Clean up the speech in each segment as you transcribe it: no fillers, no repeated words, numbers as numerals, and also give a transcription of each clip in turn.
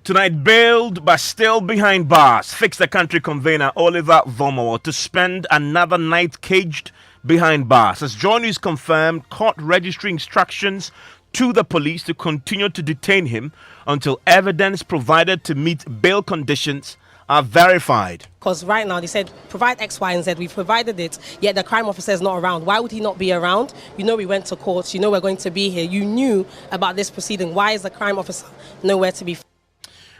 Tonight, bailed but still behind bars, Fix the Country convener Oliver Vomowo to spend another night caged behind bars. As Joy News confirmed, court registry instructions to the police to continue to detain him until evidence provided to meet bail conditions are verified. Because right now they said provide X, Y, and Z. We've provided it, yet the crime officer is not around. Why would he not be around? You know we went to court. You know we're going to be here. You knew about this proceeding. Why is the crime officer nowhere to be found?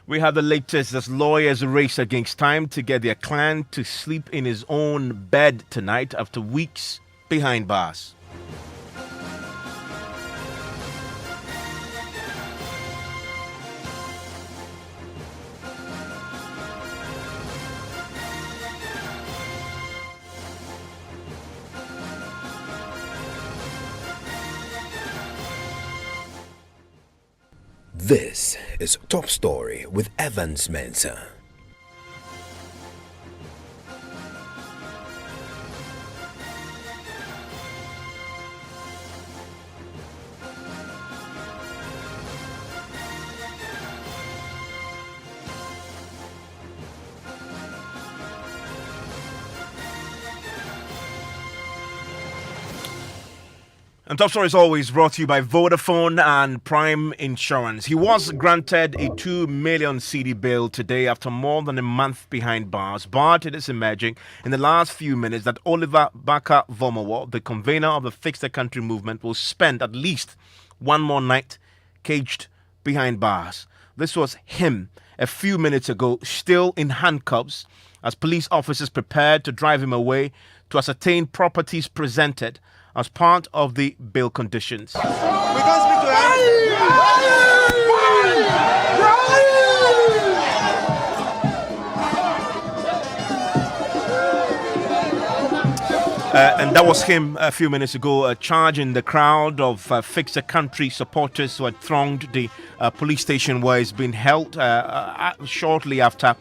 We have the latest as lawyers race against time to get their client to sleep in his own bed tonight after weeks behind bars. This is Top Story with Evans Mensah. And Top Story is always brought to you by Vodafone and Prime Insurance. He was granted a 2 million CD bail today after more than a month behind bars. But it is emerging in the last few minutes that Oliver Baka Vomowo, the convener of the Fix the Country movement, will spend at least one more night caged behind bars. This was him a few minutes ago, still in handcuffs, as police officers prepared to drive him away to ascertain properties presented as part of the bail conditions. We can't speak to him. And that was him a few minutes ago, charging the crowd of Fix the Country supporters who had thronged the police station where he's been held shortly after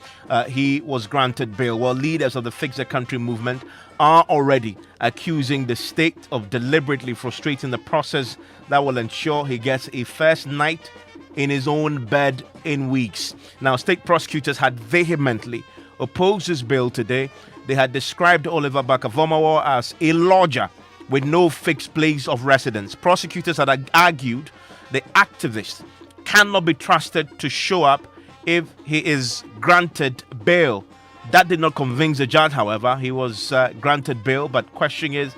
he was granted bail. Well, leaders of the Fix the Country movement are already accusing the state of deliberately frustrating the process that will ensure he gets a first night in his own bed in weeks. Now, state prosecutors had vehemently opposed this bill today. They had described Oliver Baka Vomowo as a lodger with no fixed place of residence. Prosecutors had argued the activist cannot be trusted to show up if he is granted bail. That did not convince the judge, however. He was granted bail, but question is,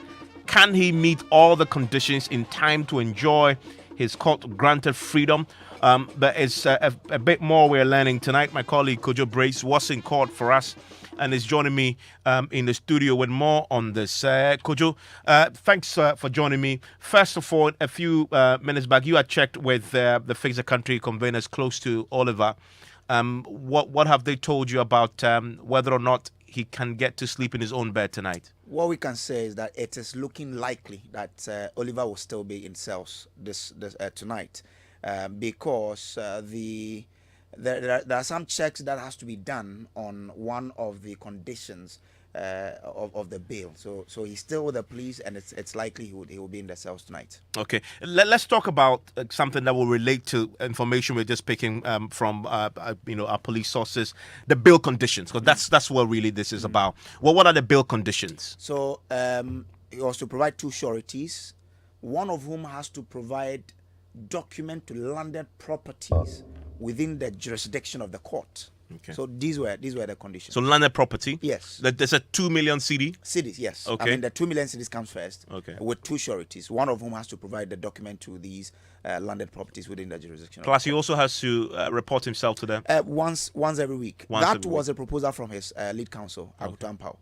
can he meet all the conditions in time to enjoy his court-granted freedom? But it's a bit more we're learning tonight. My colleague Kojo Brace was in court for us and is joining me in the studio with more on this. Kojo, thanks for joining me. First of all, a few minutes back, you had checked with the Fix the Country conveners close to Oliver. What have they told you about whether or not he can get to sleep in his own bed tonight? What we can say is that it is looking likely that Oliver will still be in cells this tonight, because there are some checks that has to be done on one of the conditions of the bail. So he's still with the police, and it's likely he will be in the cells tonight. Okay, let's talk about something that will relate to information we're just picking from our police sources, the bail conditions, because that's what really this is about. Well, what are the bail conditions? So he was to provide two sureties, one of whom has to provide document to landed properties within the jurisdiction of the court. Okay. So these were the conditions. So landed property. Yes. There's a 2 million CD. Cities, yes. Okay. I mean, the 2 million cities comes first. Okay. With two sureties, one of whom has to provide the document to these landed properties within the jurisdiction. Plus, he also has to report himself to them. Once every week. That was a proposal from his lead counsel, Agutampao.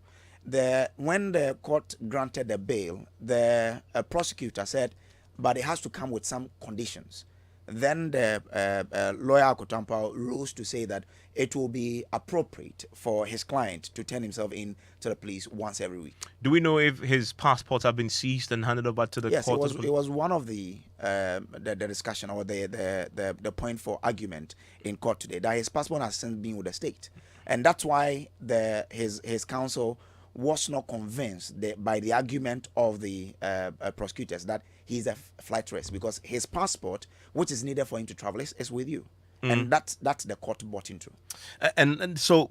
When the court granted the bail, the prosecutor said, but it has to come with some conditions. Then the lawyer Agutampao rose to say that it will be appropriate for his client to turn himself in to the police once every week. Do we know if his passports have been seized and handed over to the court? Yes, it was one of the discussion or the point for argument in court today, that his passport has since been with the state, and that's why his counsel was not convinced by the argument of the prosecutors that he's a flight risk, because his passport, which is needed for him to travel, is with you. And that's the court bought into. And so,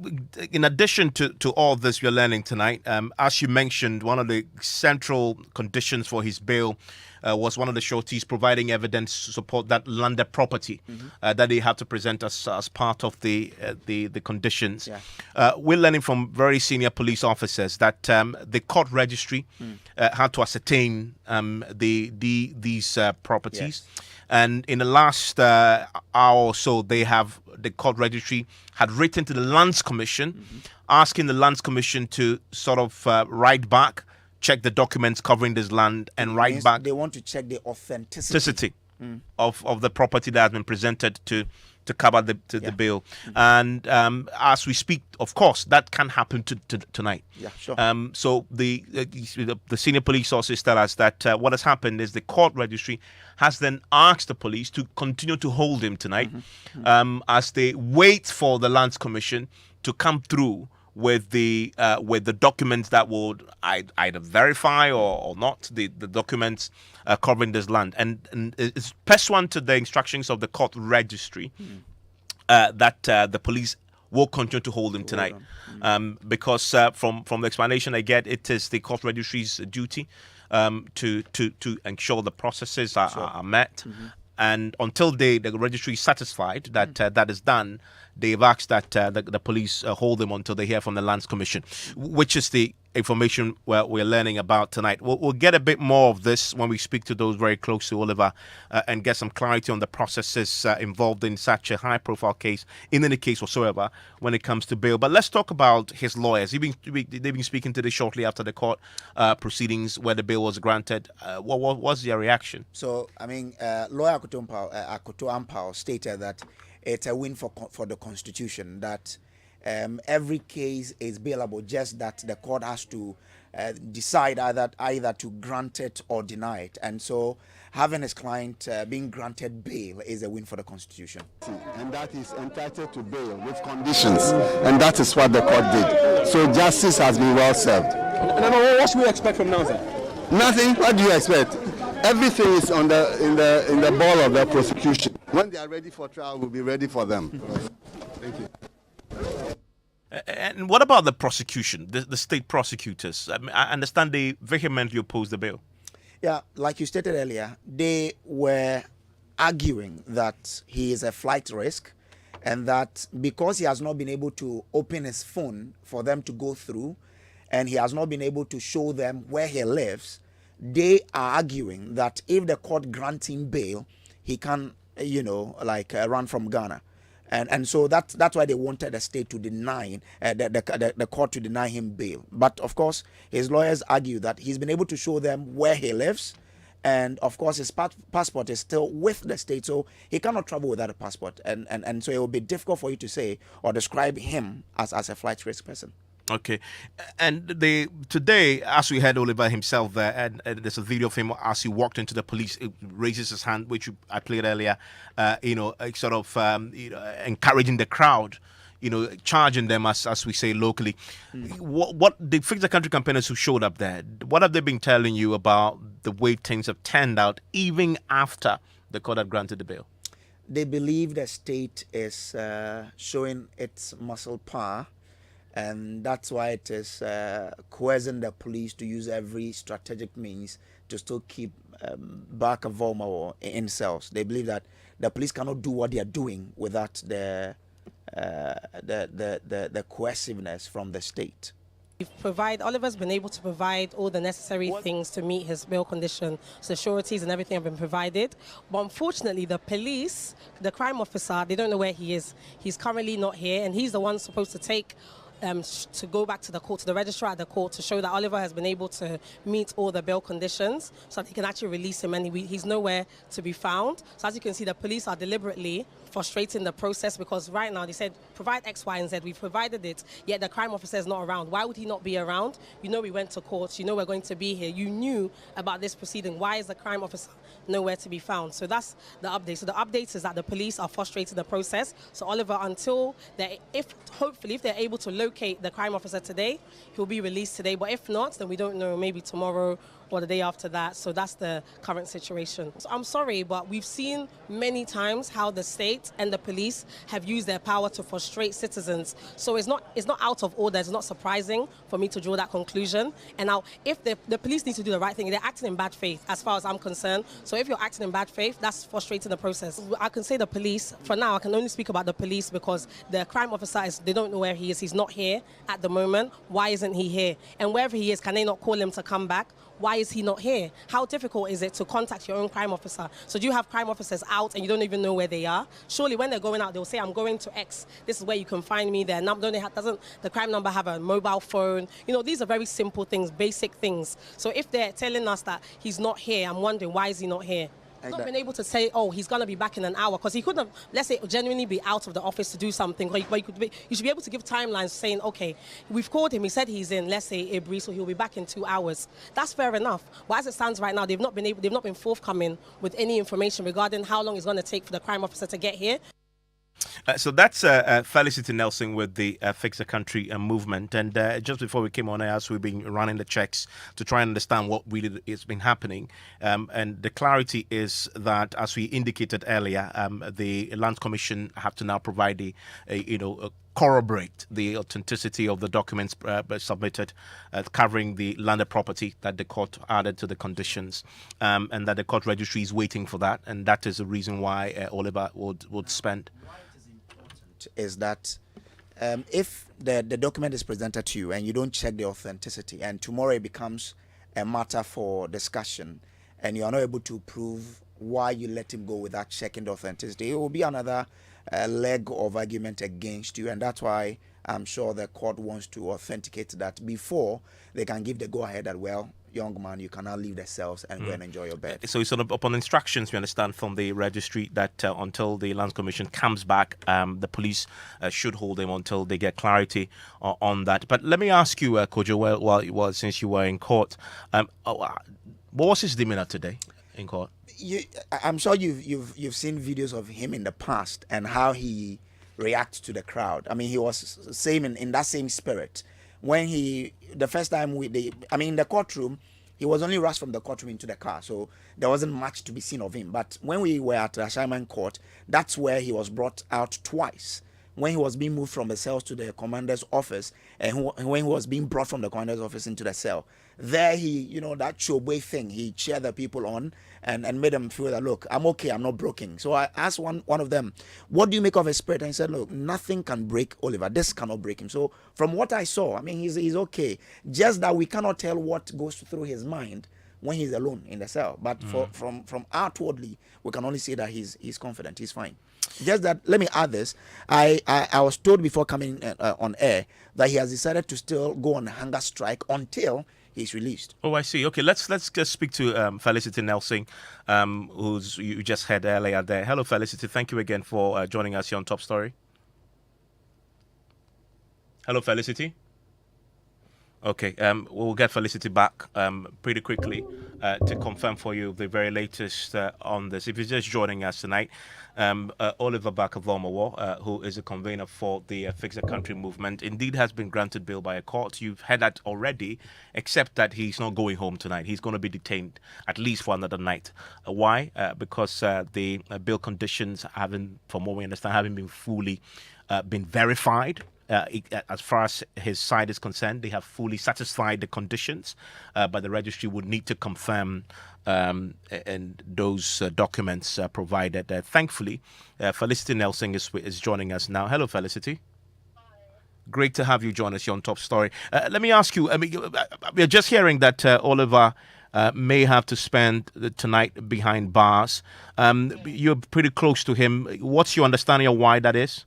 in addition to all this we're learning tonight, as you mentioned, one of the central conditions for his bail was one of the sureties providing evidence to support that landed property that they had to present as part of the conditions. Yeah. We're learning from very senior police officers that the court registry had to ascertain these properties. Yes. And in the last hour or so, the court registry had written to the Lands Commission, asking the Lands Commission to sort of write back, check the documents covering this land, and write back. They want to check the authenticity of the property that has been presented to cover the bill. And as we speak, of course, that can happen tonight. Yeah, sure. So the senior police sources tell us that what has happened is the court registry has then asked the police to continue to hold him tonight as they wait for the Lands Commission to come through with the documents that would either verify or not the documents covering this land, and it's pursuant to the instructions of the court registry that the police will continue to hold him tonight, because from the explanation I get, it is the court registry's duty to ensure the processes are met. And until the registry is satisfied that that is done, they've asked that the police hold them until they hear from the Lands Commission, which is the information we're learning about tonight. We'll get a bit more of this when we speak to those very close to Oliver and get some clarity on the processes involved in such a high-profile case, in any case whatsoever, when it comes to bail. But let's talk about his lawyers. They've been speaking to this shortly after the court proceedings where the bail was granted. What was their reaction? So, I mean, lawyer Akoto Ampao stated that it's a win for the Constitution, that every case is bailable, just that the court has to decide either to grant it or deny it. And so having his client being granted bail is a win for the Constitution. And that is entitled to bail with conditions. And that is what the court did. So justice has been well served. What should we expect from now, sir? Nothing. What do you expect? Everything is in the ball of the prosecution. When they are ready for trial, we'll be ready for them. Thank you. And what about the prosecution, the state prosecutors? I mean, I understand they vehemently oppose the bill. Yeah, like you stated earlier, they were arguing that he is a flight risk, and that because he has not been able to open his phone for them to go through, and he has not been able to show them where he lives, they are arguing that if the court grants him bail, he can, run from Ghana. And so that's why they wanted the state to deny, the court to deny him bail. But of course, his lawyers argue that he's been able to show them where he lives. And of course, his passport is still with the state, so he cannot travel without a passport. And so it will be difficult for you to say or describe him as a flight risk person. Okay, and today, as we heard Oliver himself there, and there's a video of him as he walked into the police, it raises his hand, which I played earlier, encouraging the crowd, charging them, as we say locally. What the Fix the Country campaigners who showed up there, what have they been telling you about the way things have turned out, even after the court had granted the bail? They believe the state is showing its muscle power, and that's why it is coercing the police to use every strategic means to still keep Barker Volmaro in cells. They believe that the police cannot do what they are doing without the coerciveness from the state. Oliver's been able to provide all the necessary things to meet his bail condition. So sureties and everything have been provided. But unfortunately, the police, the crime officer, they don't know where he is. He's currently not here, and he's the one supposed to take to go back to the court, to the registrar at the court, to show that Oliver has been able to meet all the bail conditions so that he can actually release him, and he's nowhere to be found. So as you can see, the police are deliberately frustrating the process, because right now they said provide X, Y, and Z. We've provided it, yet the crime officer is not around. Why would he not be around? You know we went to court. You know we're going to be here. You knew about this proceeding. Why is the crime officer nowhere to be found? So that's the update. So the update is that the police are frustrating the process. So Oliver, hopefully if they're able to locate the crime officer today, he'll be released today. But if not, then we don't know, maybe tomorrow or the day after that. So that's the current situation. So I'm sorry, but we've seen many times how the state and the police have used their power to frustrate citizens. So it's not out of order. It's not surprising for me to draw that conclusion. And now, if the police need to do the right thing, they're acting in bad faith, as far as I'm concerned. So if you're acting in bad faith, that's frustrating the process. I can say the police, for now, I can only speak about the police because the crime officer, they don't know where he is. He's not here at the moment. Why isn't he here? And wherever he is, can they not call him to come back? Why is he not here? How difficult is it to contact your own crime officer? So do you have crime officers out and you don't even know where they are? Surely when they're going out, they'll say, I'm going to X. This is where you can find me. Doesn't the crime number have a mobile phone? You know, these are very simple things, basic things. So if they're telling us that he's not here, I'm wondering, why is he not here? Not been able to say, oh, he's going to be back in an hour, because he couldn't have, let's say, genuinely be out of the office to do something. Or you should be able to give timelines saying, okay, we've called him, he said he's in, let's say, Ibri, so he'll be back in 2 hours. That's fair enough. But as it stands right now, they've not been forthcoming with any information regarding how long it's going to take for the crime officer to get here. So that's Felicity Nelson with the Fix the Country movement. And just before we came on air, as we've been running the checks to try and understand what really has been happening. And the clarity is that, as we indicated earlier, the Land Commission have to now provide corroborate the authenticity of the documents submitted covering the landed property that the court added to the conditions, and that the court registry is waiting for that. And that is the reason why Oliver would spend. Is that if the document is presented to you and you don't check the authenticity, and tomorrow it becomes a matter for discussion and you are not able to prove why you let him go without checking the authenticity, it will be another leg of argument against you. And that's why I'm sure the court wants to authenticate that before they can give the go-ahead that, well, young man, you can now leave the cells and go and enjoy your bed. So it's sort of upon instructions, we understand, from the registry that until the Lands Commission comes back, the police should hold him until they get clarity on that. But let me ask you, Kojo, since you were in court, what was his demeanor today in court? I'm sure you've seen videos of him in the past and how he reacts to the crowd. I mean, he was same in that same spirit. When the first time in the courtroom, he was only rushed from the courtroom into the car, so there wasn't much to be seen of him. But when we were at the Ashaiman court, that's where he was brought out twice. When he was being moved from the cells to the commander's office, and when he was being brought from the commander's office into the cell, there he, that showboy thing, he cheered the people on and made them feel that, look, I'm okay, I'm not broken. So I asked one of them, what do you make of his spirit? And he said, look, nothing can break Oliver. This cannot break him. So from what I saw, I mean, he's okay. Just that we cannot tell what goes through his mind when he's alone in the cell. But from outwardly, we can only say that he's confident, he's fine. Just that, let me add this. I was told before coming on air that he has decided to still go on a hunger strike until he's released. Oh, I see. Okay, let's just speak to Felicity Nelson, who's you just heard earlier there. Hello, Felicity. Thank you again for joining us here on Top Story. Hello, Felicity. Okay, we'll get Felicity back pretty quickly to confirm for you the very latest on this. If you're just joining us tonight, Oliver Barker-Vormawor, who is a convener for the Fix the Country movement, indeed has been granted bail by a court. You've heard that already, except that he's not going home tonight. He's going to be detained at least for another night. Why? Because the bail conditions haven't, from what we understand, haven't been fully been verified. As far as his side is concerned, they have fully satisfied the conditions, but the registry would need to confirm and those documents provided. Thankfully, Felicity Nelson is joining us now. Hello, Felicity. Hi. Great to have you join us here on Top Story. Let me ask you, we're just hearing that Oliver may have to spend the tonight behind bars. You're pretty close to him. What's your understanding of why that is?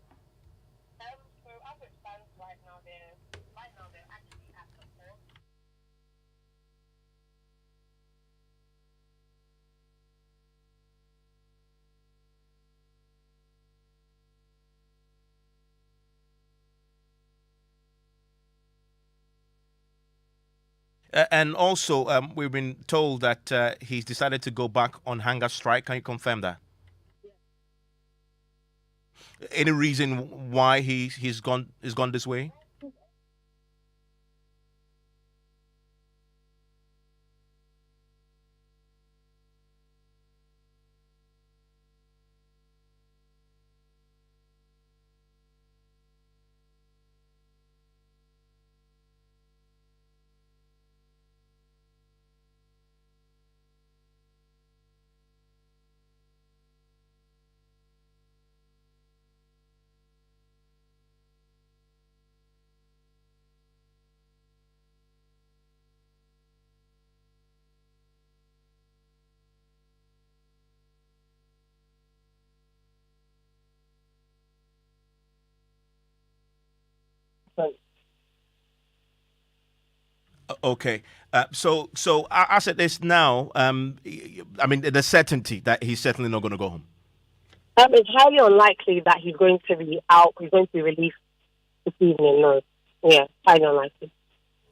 And also, we've been told that he's decided to go back on hunger strike. Can you confirm that? Yeah. Any reason why he's gone this way? innocent. Okay. So as it is now, I mean, the certainty that he's certainly not going to go home. It's highly unlikely that he's going to be out. He's going to be released this evening. No, yeah, highly unlikely.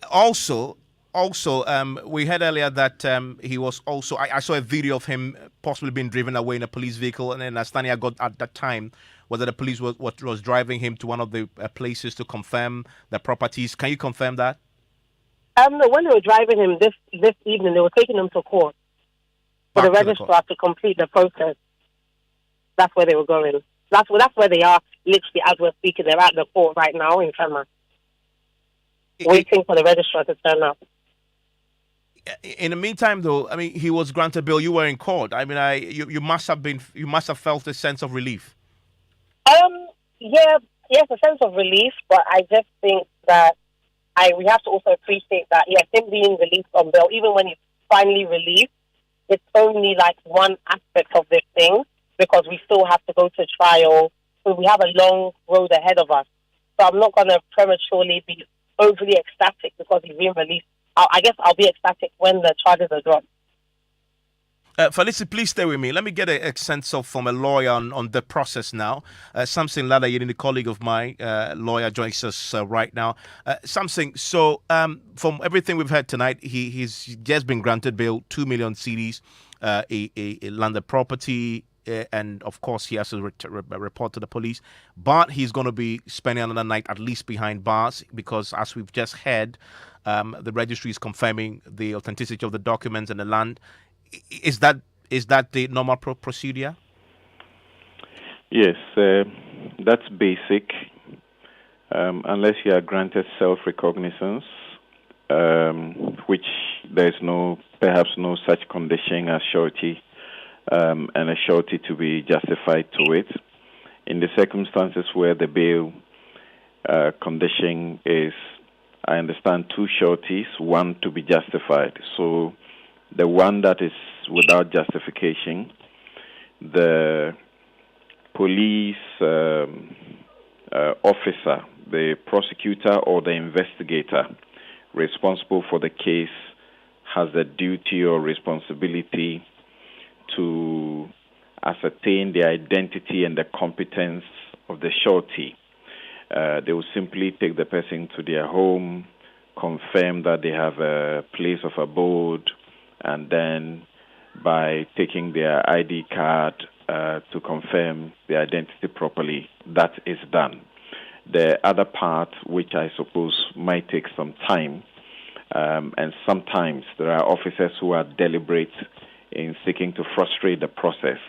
Also, we heard earlier that he was also. I saw a video of him possibly being driven away in a police vehicle, and then Astania got at that time whether the police was driving him to one of the places to confirm the properties. Can you confirm that? No, when they were driving him this evening, they were taking him to court for the registrar to complete the process. That's where they were going. That's where they are. Literally, as we're speaking, they're at the court right now in Fema, waiting for the registrar to turn up. In the meantime, though, I mean, he was granted bail. You were in court. I mean, you must have felt a sense of relief. Yeah, yes, a sense of relief, but I just think that we have to also appreciate that, yes, him being released on bail, even when he's finally released, it's only like one aspect of this thing, because we still have to go to trial. So we have a long road ahead of us. So I'm not going to prematurely be overly ecstatic because he's being released. I guess I'll be ecstatic when the charges are dropped. Felicity, please stay with me. Let me get a sense of from a lawyer on the process now. Samson Ladayini, a colleague of mine, lawyer, joins us right now. Samson, so from everything we've heard tonight, he's just been granted bail, 2 million cedis, a landed property, and of course he has to report to the police. But he's going to be spending another night at least behind bars because, as we've just heard, the registry is confirming the authenticity of the documents and the land. Is that the normal procedure? Yes, that's basic. Unless you are granted self-recognizance, which there is perhaps no such condition as surety, and a surety to be justified to it. In the circumstances where the bail condition is, I understand, 2 sureties, one to be justified. So the one that is without justification, the police officer, the prosecutor or the investigator responsible for the case has the duty or responsibility to ascertain the identity and the competence of the surety. They will simply take the person to their home, confirm that they have a place of abode, and then by taking their ID card to confirm the identity properly, that is done. The other part, which I suppose might take some time, and sometimes there are officers who are deliberate in seeking to frustrate the process,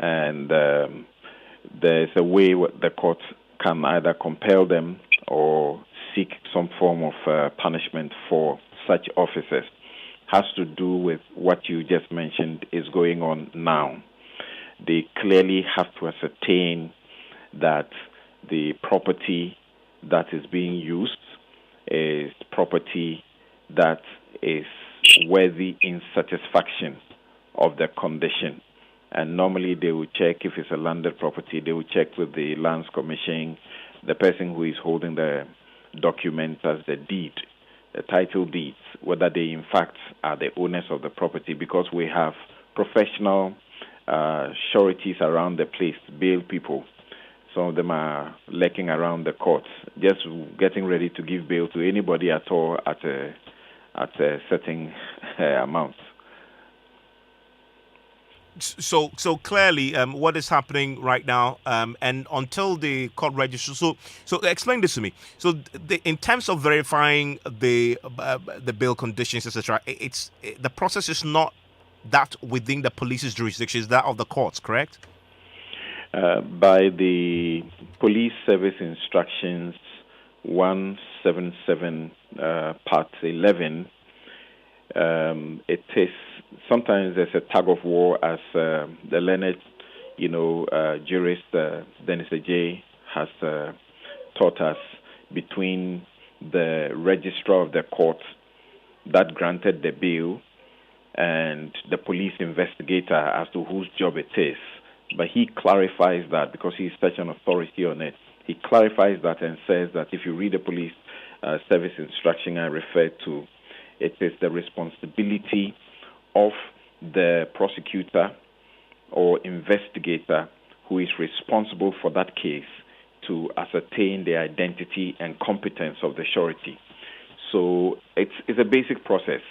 and there's a way the court can either compel them or seek some form of punishment for such officers. Has to do with what you just mentioned is going on now. They clearly have to ascertain that the property that is being used is property that is worthy in satisfaction of the condition. And normally they will check if it's a landed property, they will check with the Lands Commission, the person who is holding the document as the deed, the title deeds, whether they in fact are the owners of the property, because we have professional sureties around the place, bail people. Some of them are lurking around the courts, just getting ready to give bail to anybody at all at a certain amount. So clearly, what is happening right now, and until the court registers. So explain this to me. So in terms of verifying the bail conditions, etc., the process is not that within the police's jurisdiction, is that of the courts, correct? By the Police Service Instructions 177, Part 11, it is sometimes there's a tug of war, as the learned, jurist Dennis J has taught us, between the registrar of the court that granted the bail and the police investigator as to whose job it is. But he clarifies that because he's such an authority on it. he clarifies that and says that if you read the police service instruction I referred to, it is the responsibility of the prosecutor or investigator who is responsible for that case to ascertain the identity and competence of the surety. So it's a basic process,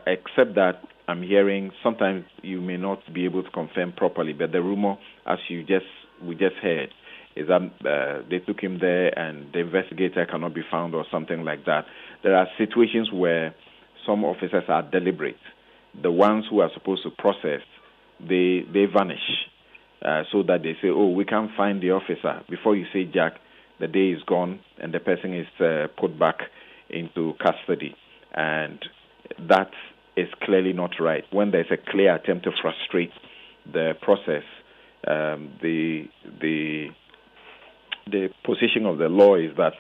except that I'm hearing sometimes you may not be able to confirm properly, but the rumor, as we just heard, is that they took him there and the investigator cannot be found or something like that. There are situations where some officers are deliberate. The ones who are supposed to process, they vanish, so that they say, oh, we can't find the officer. Before you say Jack, the day is gone and the person is put back into custody. And that is clearly not right. When there's a clear attempt to frustrate the process, the position of the law is that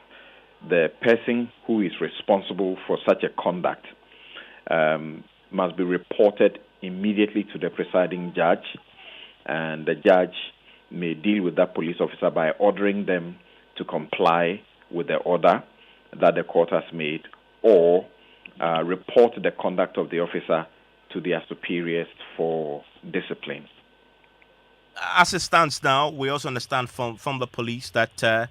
the person who is responsible for such a conduct must be reported immediately to the presiding judge, and the judge may deal with that police officer by ordering them to comply with the order that the court has made, or report the conduct of the officer to their superiors for discipline. As it stands now, we also understand from the police that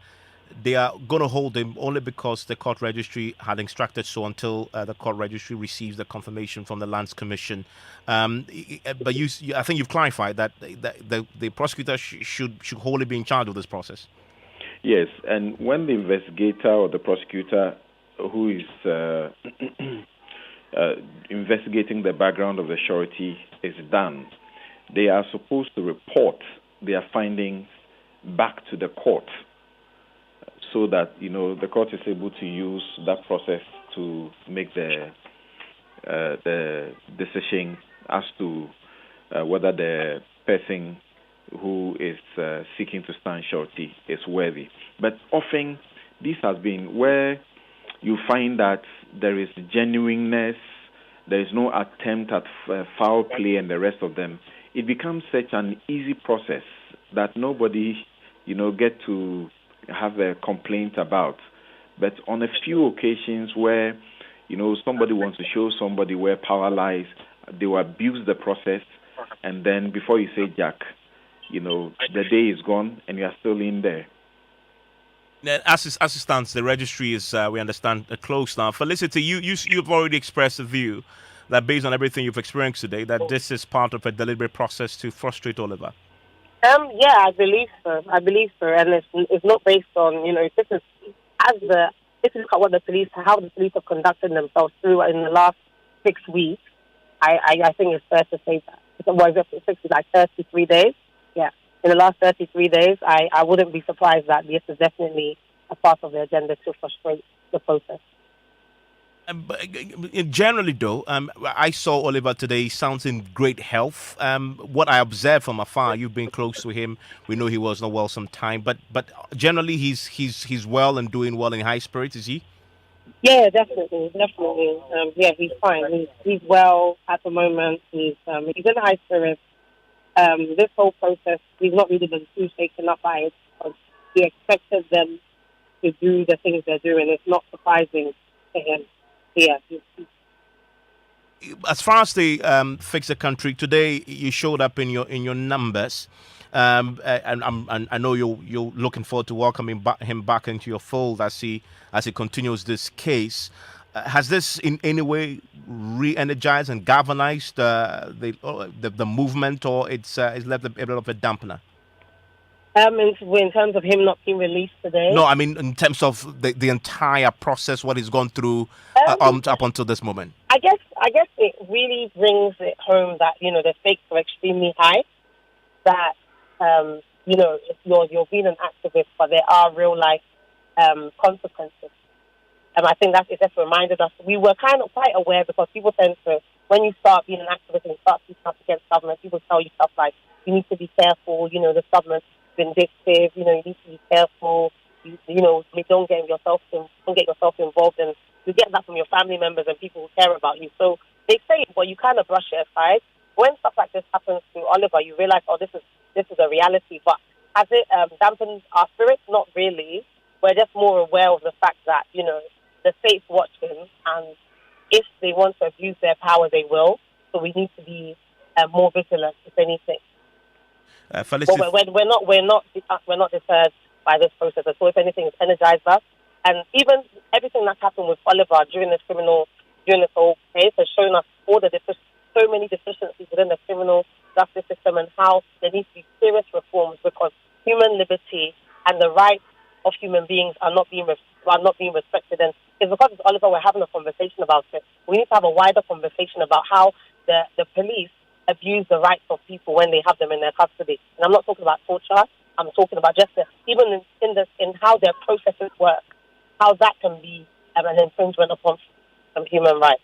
they are going to hold him only because the court registry had instructed so until the court registry receives the confirmation from the Lands Commission. But I think you've clarified that the prosecutor should wholly be in charge of this process. Yes, and when the investigator or the prosecutor who is investigating the background of the surety is done, they are supposed to report their findings back to the court so that, the court is able to use that process to make the decision as to whether the person who is seeking to stand surety is worthy. But often this has been where you find that there is genuineness, there is no attempt at foul play and the rest of them. It becomes such an easy process that nobody, get to have a complaint about. But on a few occasions where, somebody wants to show somebody where power lies, they will abuse the process, and then before you say Jack, the day is gone and you are still in there. As it stands, the registry is, we understand, closed now. Felicity, you've already expressed a view that based on everything you've experienced today, that this is part of a deliberate process to frustrate Oliver. Yeah, I believe so. And it's not based on, this is how the police have conducted themselves through in the last 6 weeks. I think it's fair to say that. It's 6 weeks, like 33 days. Yeah. In the last 33 days, I wouldn't be surprised that this is definitely a part of the agenda to frustrate the process. Generally, though, I saw Oliver today. He sounds in great health. What I observed from afar, you've been close to him. We know he was not well some time, but generally he's well and doing well in high spirits. Is he? Yeah, definitely. Yeah, he's fine. He's well at the moment. He's in high spirits. This whole process, he's not really been too shaken up by it because he expected them to do the things they're doing. It's not surprising to him. Yeah. As far as the Fix the Country, today you showed up in your numbers, and I know you're looking forward to welcoming him back into your fold as he continues this case. Has this in any way re-energized and galvanized the movement, or it's left a bit of a dampener? In terms of him not being released today? No, I mean in terms of the entire process, what he's gone through up until this moment. I guess it really brings it home that the stakes are extremely high. That you're being an activist, but there are real life consequences. And I think it's just reminded us. We were kind of quite aware because people tend to, when you start being an activist and you start speaking up against government, people tell you stuff like, you need to be careful, the government's vindictive, you need to be careful, don't get yourself involved, and you get that from your family members and people who care about you. So they say it, but you kind of brush it aside. When stuff like this happens to Oliver, you realize, this is a reality. But has it dampened our spirits? Not really. we're just more aware of the fact that, the state's watching, and if they want to abuse their power, they will. So we need to be more vigilant, if anything. Felicity, But we're not deterred by this process. So if anything, it's energized us, and even everything that's happened with Oliver during this whole case has shown us so many deficiencies within the criminal justice system, and how there needs to be serious reforms, because human liberty and the rights of human beings are not being respected. And it's because it's Oliver we're having a conversation about it. We need to have a wider conversation about how the police abuse the rights of people when they have them in their custody. And I'm not talking about torture. I'm talking about just even in how their processes work, how that can be an infringement upon some human rights.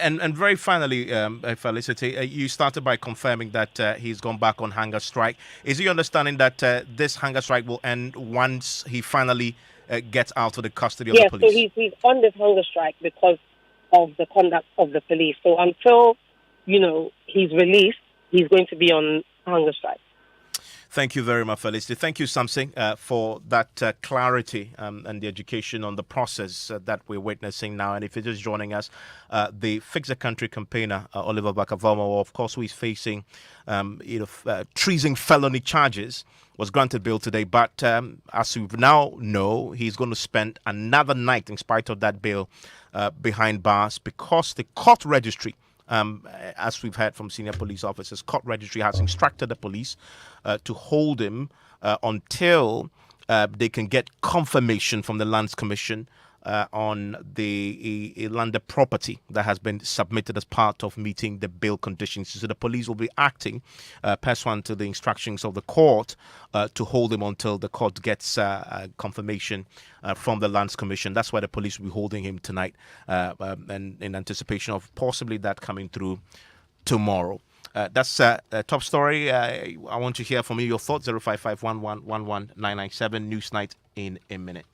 And very finally, Felicity, you started by confirming that he's gone back on hunger strike. Is your understanding that this hunger strike will end once he finally gets out of the custody of the police? Yes, so he's on this hunger strike because of the conduct of the police. So until, he's released, he's going to be on hunger strike. Thank you very much, Felicity. Thank you, Samson, for that clarity and the education on the process that we're witnessing now. And if you're just joining us, the Fix the Country campaigner, Oliver Barker-Vormawor, of course, who is facing treason felony charges, was granted bail today. But as we now know, he's going to spend another night, in spite of that bail, behind bars, because the court registry, as we've heard from senior police officers, court registry has instructed the police to hold him until they can get confirmation from the Lands Commission on the landed property that has been submitted as part of meeting the bail conditions. So the police will be acting pursuant to the instructions of the court to hold him until the court gets confirmation from the Lands Commission. That's why the police will be holding him tonight, and in anticipation of possibly that coming through tomorrow. That's a top story. I want to hear from you your thoughts. 05511119997 Newsnight in a minute.